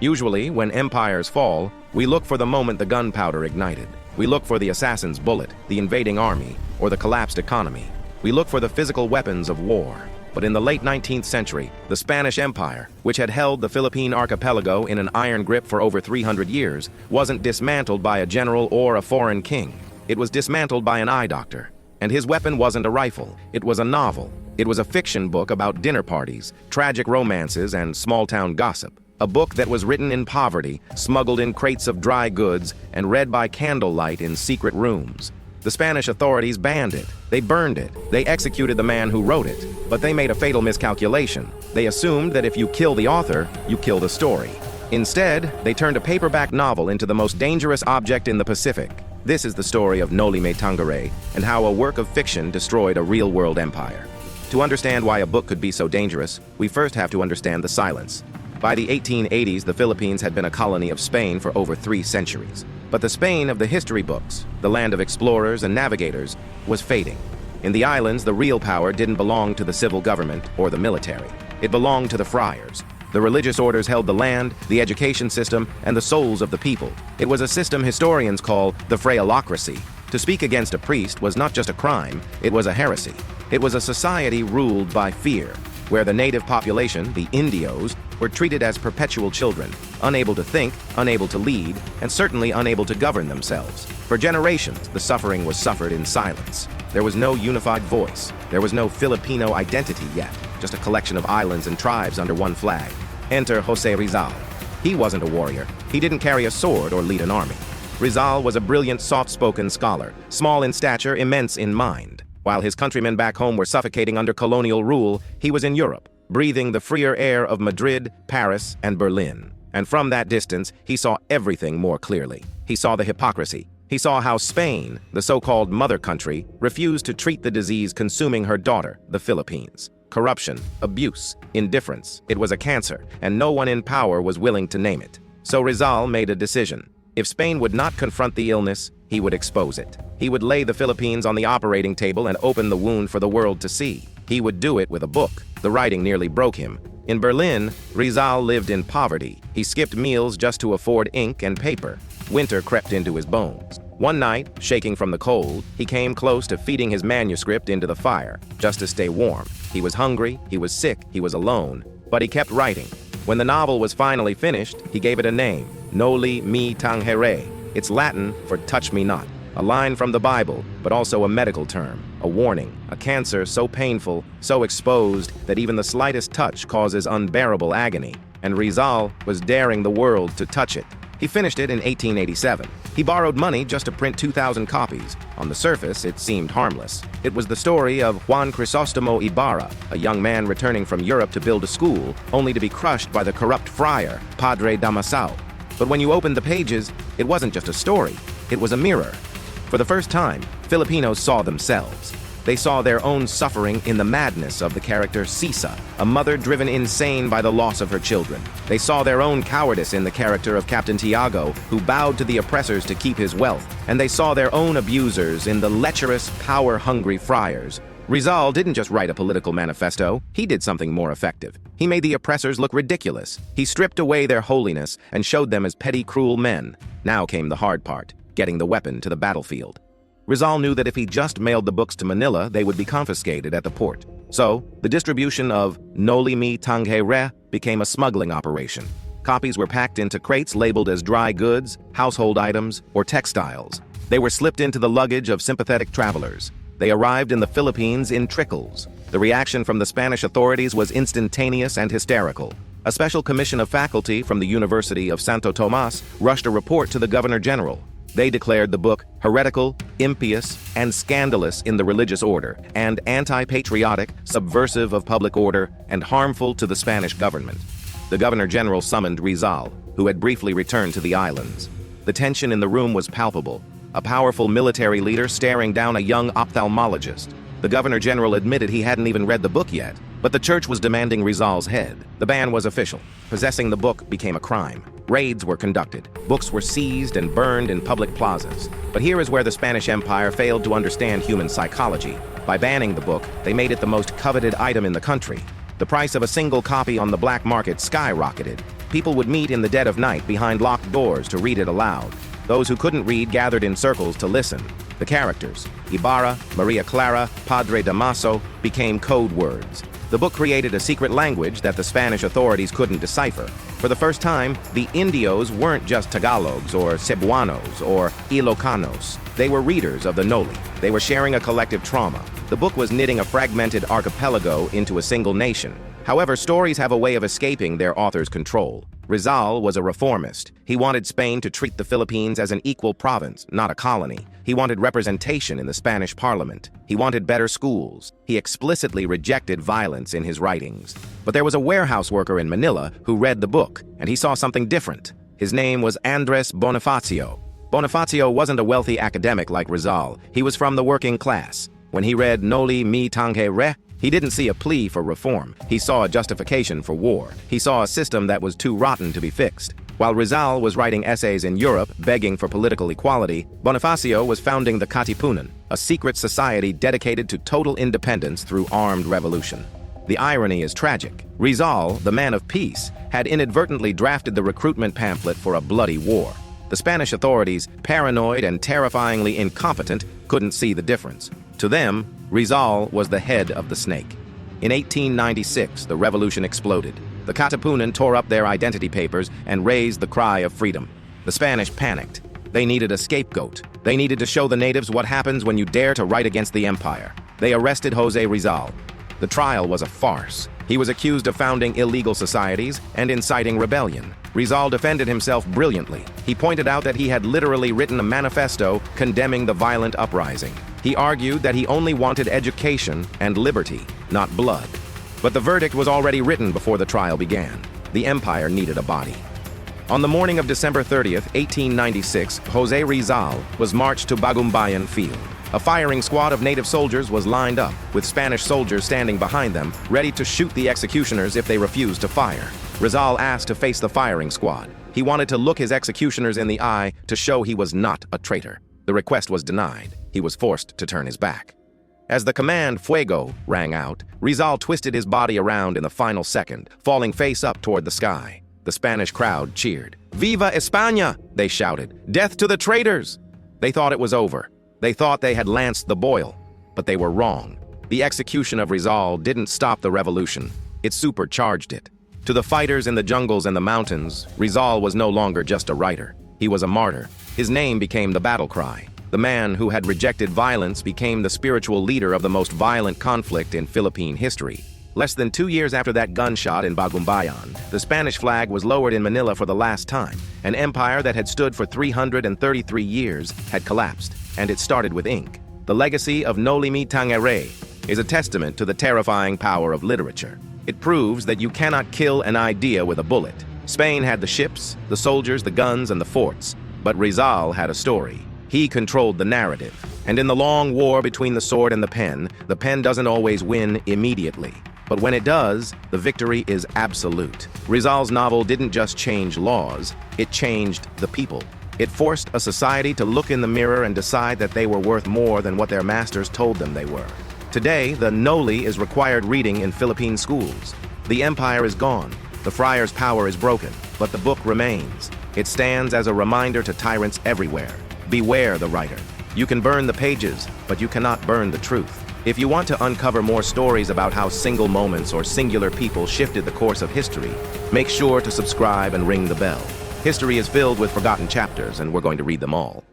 Usually, when empires fall, we look for the moment the gunpowder ignited. We look for the assassin's bullet, the invading army, or the collapsed economy. We look for the physical weapons of war. But in the late 19th century, the Spanish Empire, which had held the Philippine archipelago in an iron grip for over 300 years, wasn't dismantled by a general or a foreign king. It was dismantled by an eye doctor. And his weapon wasn't a rifle, it was a novel. It was a fiction book about dinner parties, tragic romances, and small-town gossip. A book that was written in poverty, smuggled in crates of dry goods, and read by candlelight in secret rooms. The Spanish authorities banned it. They burned it. They executed the man who wrote it. But they made a fatal miscalculation. They assumed that if you kill the author, you kill the story. Instead, they turned a paperback novel into the most dangerous object in the Pacific. This is the story of Noli Me Tangere and how a work of fiction destroyed a real-world empire. To understand why a book could be so dangerous, we first have to understand the silence. By the 1880s, the Philippines had been a colony of Spain for over 3 centuries. But the Spain of the history books, the land of explorers and navigators, was fading. In the islands, the real power didn't belong to the civil government or the military. It belonged to the friars. The religious orders held the land, the education system, and the souls of the people. It was a system historians call the frailocracy. To speak against a priest was not just a crime, it was a heresy. It was a society ruled by fear, where the native population, the Indios, were treated as perpetual children, unable to think, unable to lead, and certainly unable to govern themselves. For generations, the suffering was suffered in silence. There was no unified voice. There was no Filipino identity yet, just a collection of islands and tribes under one flag. Enter Jose Rizal. He wasn't a warrior. He didn't carry a sword or lead an army. Rizal was a brilliant, soft-spoken scholar, small in stature, immense in mind. While his countrymen back home were suffocating under colonial rule, he was in Europe, breathing the freer air of Madrid, Paris, and Berlin. And from that distance, he saw everything more clearly. He saw the hypocrisy. He saw how Spain, the so-called mother country, refused to treat the disease consuming her daughter, the Philippines. Corruption, abuse, indifference. It was a cancer, and no one in power was willing to name it. So Rizal made a decision. If Spain would not confront the illness, he would expose it. He would lay the Philippines on the operating table and open the wound for the world to see. He would do it with a book. The writing nearly broke him. In Berlin, Rizal lived in poverty. He skipped meals just to afford ink and paper. Winter crept into his bones. One night, shaking from the cold, he came close to feeding his manuscript into the fire, just to stay warm. He was hungry, he was sick, he was alone, but he kept writing. When the novel was finally finished, he gave it a name, Noli Me Tangere. It's Latin for touch me not, a line from the Bible, but also a medical term, a warning, a cancer so painful, so exposed that even the slightest touch causes unbearable agony. And Rizal was daring the world to touch it. He finished it in 1887. He borrowed money just to print 2,000 copies. On the surface, it seemed harmless. It was the story of Juan Crisostomo Ibarra, a young man returning from Europe to build a school, only to be crushed by the corrupt friar, Padre Damasao. But when you opened the pages, it wasn't just a story, it was a mirror. For the first time, Filipinos saw themselves. They saw their own suffering in the madness of the character Sisa, a mother driven insane by the loss of her children. They saw their own cowardice in the character of Captain Tiago, who bowed to the oppressors to keep his wealth. And they saw their own abusers in the lecherous, power-hungry friars. Rizal didn't just write a political manifesto, he did something more effective. He made the oppressors look ridiculous. He stripped away their holiness and showed them as petty, cruel men. Now came the hard part, getting the weapon to the battlefield. Rizal knew that if he just mailed the books to Manila, they would be confiscated at the port. So, the distribution of Noli Me Tangere became a smuggling operation. Copies were packed into crates labeled as dry goods, household items, or textiles. They were slipped into the luggage of sympathetic travelers. They arrived in the Philippines in trickles. The reaction from the Spanish authorities was instantaneous and hysterical. A special commission of faculty from the University of Santo Tomas rushed a report to the Governor General. They declared the book heretical, impious, and scandalous in the religious order, and anti-patriotic, subversive of public order, and harmful to the Spanish government. The Governor General summoned Rizal, who had briefly returned to the islands. The tension in the room was palpable, a powerful military leader staring down a young ophthalmologist. The Governor General admitted he hadn't even read the book yet, but the church was demanding Rizal's head. The ban was official. Possessing the book became a crime. Raids were conducted. Books were seized and burned in public plazas. But here is where the Spanish Empire failed to understand human psychology. By banning the book, they made it the most coveted item in the country. The price of a single copy on the black market skyrocketed. People would meet in the dead of night behind locked doors to read it aloud. Those who couldn't read gathered in circles to listen. The characters, Ibarra, Maria Clara, Padre Damaso, became code words. The book created a secret language that the Spanish authorities couldn't decipher. For the first time, the Indios weren't just Tagalogs or Cebuanos or Ilocanos. They were readers of the Noli. They were sharing a collective trauma. The book was knitting a fragmented archipelago into a single nation. However, stories have a way of escaping their author's control. Rizal was a reformist. He wanted Spain to treat the Philippines as an equal province, not a colony. He wanted representation in the Spanish parliament. He wanted better schools. He explicitly rejected violence in his writings. But there was a warehouse worker in Manila who read the book, and he saw something different. His name was Andres Bonifacio. Bonifacio wasn't a wealthy academic like Rizal. He was from the working class. When he read Noli Me Tangere, he didn't see a plea for reform. He saw a justification for war. He saw a system that was too rotten to be fixed. While Rizal was writing essays in Europe begging for political equality, Bonifacio was founding the Katipunan, a secret society dedicated to total independence through armed revolution. The irony is tragic. Rizal, the man of peace, had inadvertently drafted the recruitment pamphlet for a bloody war. The Spanish authorities, paranoid and terrifyingly incompetent, couldn't see the difference. To them, Rizal was the head of the snake. In 1896, the revolution exploded. The Katipunan tore up their identity papers and raised the cry of freedom. The Spanish panicked. They needed a scapegoat. They needed to show the natives what happens when you dare to write against the empire. They arrested Jose Rizal. The trial was a farce. He was accused of founding illegal societies and inciting rebellion. Rizal defended himself brilliantly. He pointed out that he had literally written a manifesto condemning the violent uprising. He argued that he only wanted education and liberty, not blood. But the verdict was already written before the trial began. The empire needed a body. On the morning of December 30th, 1896, Jose Rizal was marched to Bagumbayan Field. A firing squad of native soldiers was lined up, with Spanish soldiers standing behind them, ready to shoot the executioners if they refused to fire. Rizal asked to face the firing squad. He wanted to look his executioners in the eye to show he was not a traitor. The request was denied. He was forced to turn his back. As the command "Fuego" rang out, Rizal twisted his body around in the final second, falling face up toward the sky. The Spanish crowd cheered. "Viva España!" they shouted. "Death to the traitors!" They thought it was over. They thought they had lanced the boil, but they were wrong. The execution of Rizal didn't stop the revolution. It supercharged it. To the fighters in the jungles and the mountains, Rizal was no longer just a writer. He was a martyr. His name became the battle cry. The man who had rejected violence became the spiritual leader of the most violent conflict in Philippine history. Less than 2 years after that gunshot in Bagumbayan, the Spanish flag was lowered in Manila for the last time. An empire that had stood for 333 years had collapsed, and it started with ink. The legacy of Noli Me Tangere is a testament to the terrifying power of literature. It proves that you cannot kill an idea with a bullet. Spain had the ships, the soldiers, the guns, and the forts, but Rizal had a story. He controlled the narrative. And in the long war between the sword and the pen doesn't always win immediately. But when it does, the victory is absolute. Rizal's novel didn't just change laws, it changed the people. It forced a society to look in the mirror and decide that they were worth more than what their masters told them they were. Today, the Noli is required reading in Philippine schools. The empire is gone, the friar's power is broken, but the book remains. It stands as a reminder to tyrants everywhere. Beware the writer. You can burn the pages, but you cannot burn the truth. If you want to uncover more stories about how single moments or singular people shifted the course of history, make sure to subscribe and ring the bell. History is filled with forgotten chapters, and we're going to read them all.